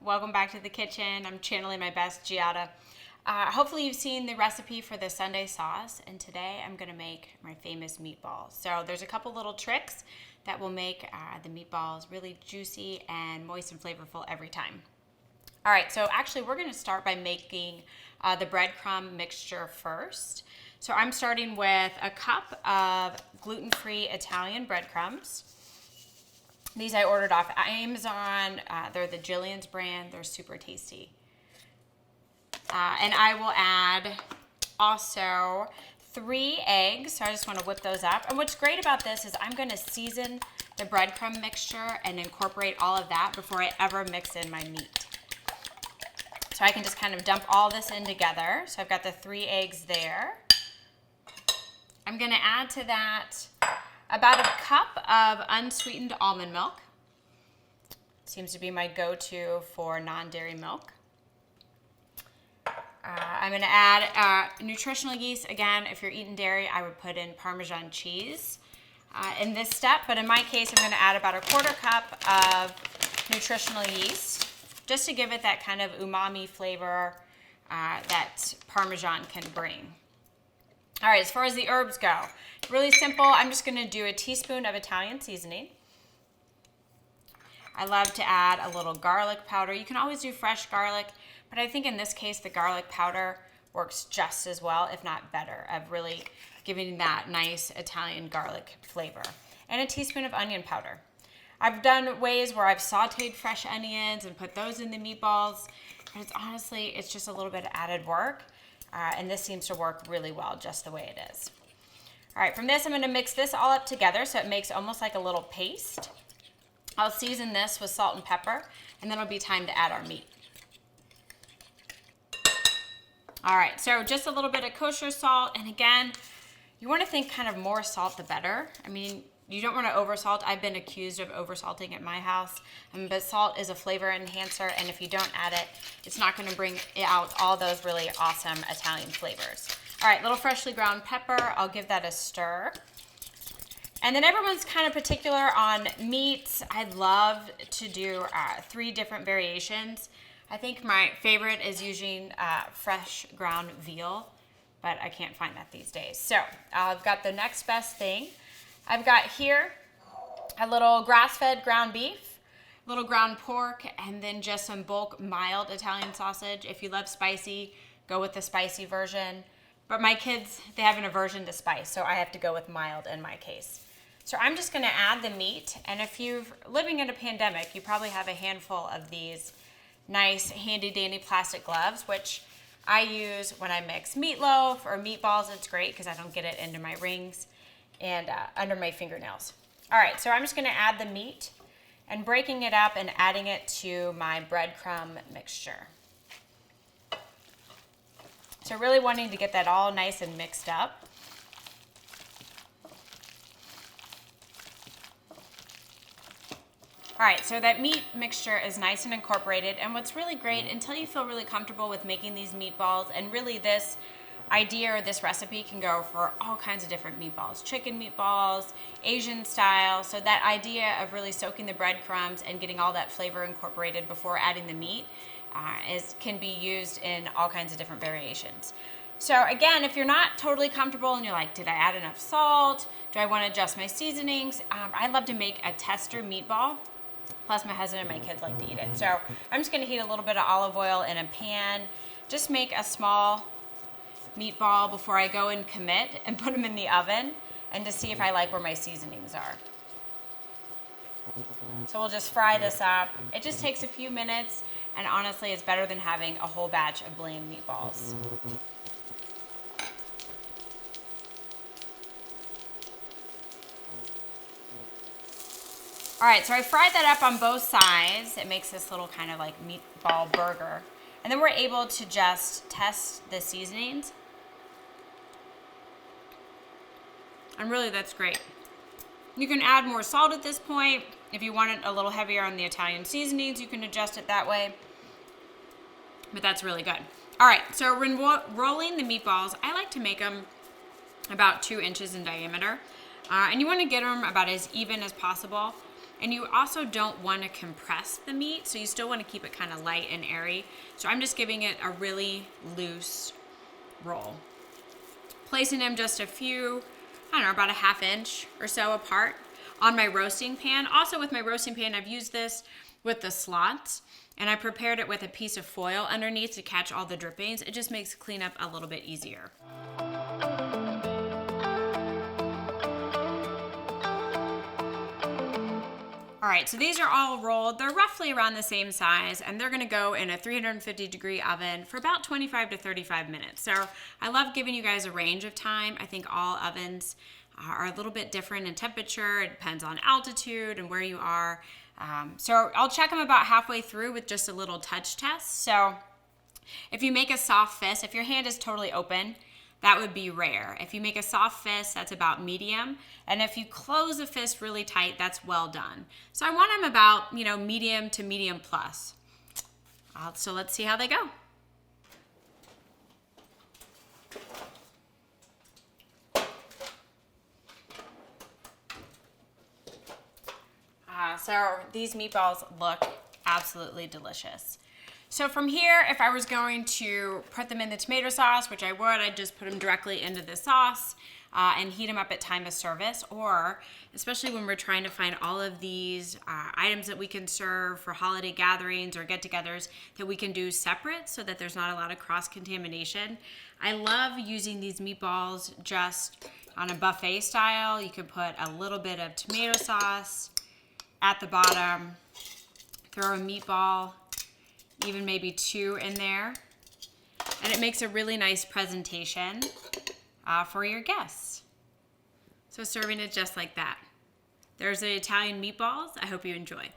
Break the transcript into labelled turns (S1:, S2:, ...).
S1: Welcome back to the kitchen. I'm channeling my best Giada. Hopefully you've seen the recipe for the Sunday sauce, and today I'm going to make my famous meatballs. So there's a couple little tricks that will make the meatballs really juicy and moist and flavorful every time. All right, so actually we're going to start by making the breadcrumb mixture first. So I'm starting with a cup of gluten-free Italian breadcrumbs. These I ordered off Amazon. They're the Jillian's brand. They're super tasty. And I will add also 3 eggs. So I just want to whip those up. And what's great about this is I'm going to season the breadcrumb mixture and incorporate all of that before I ever mix in my meat. So I can just kind of dump all this in together. So I've got the 3 eggs there. I'm going to add to that about a cup of unsweetened almond milk. Seems to be my go-to for non-dairy milk. I'm going to add nutritional yeast. Again, if you're eating dairy, I would put in Parmesan cheese in this step. But in my case, I'm going to add about a 1/4 cup of nutritional yeast just to give it that kind of umami flavor that Parmesan can bring. All right, as far as the herbs go, really simple. I'm just going to do a teaspoon of Italian seasoning. I love to add a little garlic powder. You can always do fresh garlic, but I think in this case the garlic powder works just as well, if not better, of really giving that nice Italian garlic flavor. And a teaspoon of onion powder. I've done ways where I've sauteed fresh onions and put those in the meatballs, but it's just a little bit of added work. And this seems to work really well just the way it is. All right, from this I'm going to mix this all up together so it makes almost like a little paste. I'll season this with salt and pepper, and then it'll be time to add our meat. All right, so just a little bit of kosher salt, and again, you want to think kind of more salt the better. I mean, you don't want to oversalt. I've been accused of oversalting at my house, but salt is a flavor enhancer, and if you don't add it, it's not going to bring out all those really awesome Italian flavors. All right, little freshly ground pepper. I'll give that a stir. And then everyone's kind of particular on meats. I love to do 3 different variations. I think my favorite is using fresh ground veal, but I can't find that these days. So I've got the next best thing. I've got here a little grass-fed ground beef, a little ground pork, and then just some bulk mild Italian sausage. If you love spicy, go with the spicy version. But my kids, they have an aversion to spice, so I have to go with mild in my case. So I'm just going to add the meat, and if you're living in a pandemic, you probably have a handful of these nice handy-dandy plastic gloves, which I use when I mix meatloaf or meatballs. It's great because I don't get it into my rings and under my fingernails. All right, so I'm just gonna add the meat and breaking it up and adding it to my breadcrumb mixture. So really wanting to get that all nice and mixed up. All right, so that meat mixture is nice and incorporated, and what's really great, until you feel really comfortable with making these meatballs, and really this idea or this recipe can go for all kinds of different meatballs, chicken meatballs, Asian style. So that idea of really soaking the breadcrumbs and getting all that flavor incorporated before adding the meat can be used in all kinds of different variations. So again, if you're not totally comfortable and you're like, did I add enough salt? Do I want to adjust my seasonings? I love to make a tester meatball. Plus my husband and my kids like to eat it. So I'm just going to heat a little bit of olive oil in a pan. Just make a small meatball before I go and commit and put them in the oven and to see if I like where my seasonings are. So we'll just fry this up. It just takes a few minutes, and honestly it's better than having a whole batch of bland meatballs. All right, so I fried that up on both sides. It makes this little kind of like meatball burger. And then we're able to just test the seasonings. And really, that's great. You can add more salt at this point. If you want it a little heavier on the Italian seasonings, you can adjust it that way. But that's really good. All right, so when rolling the meatballs, I like to make them about 2 inches in diameter. And you want to get them about as even as possible. And you also don't want to compress the meat, so you still want to keep it kind of light and airy. So I'm just giving it a really loose roll. Placing them just a few, I don't know, about a ½ inch or so apart on my roasting pan. Also with my roasting pan, I've used this with the slots, and I prepared it with a piece of foil underneath to catch all the drippings. It just makes cleanup a little bit easier. All right, so these are all rolled. They're roughly around the same size, and they're gonna go in a 350-degree oven for about 25 to 35 minutes. So I love giving you guys a range of time. I think all ovens are a little bit different in temperature. It depends on altitude and where you are. So I'll check them about halfway through with just a little touch test. So if you make a soft fist, if your hand is totally open, that would be rare. If you make a soft fist, that's about medium. And if you close the fist really tight, that's well done. So I want them about, medium to medium plus. So let's see how they go. So these meatballs look absolutely delicious. So from here, if I was going to put them in the tomato sauce, which I would, I'd just put them directly into the sauce and heat them up at time of service. Or, especially when we're trying to find all of these items that we can serve for holiday gatherings or get-togethers that we can do separate so that there's not a lot of cross-contamination. I love using these meatballs just on a buffet style. You can put a little bit of tomato sauce at the bottom, throw a meatball, even maybe 2 in there, and it makes a really nice presentation for your guests. So serving it just like that. There's the Italian meatballs. I hope you enjoy.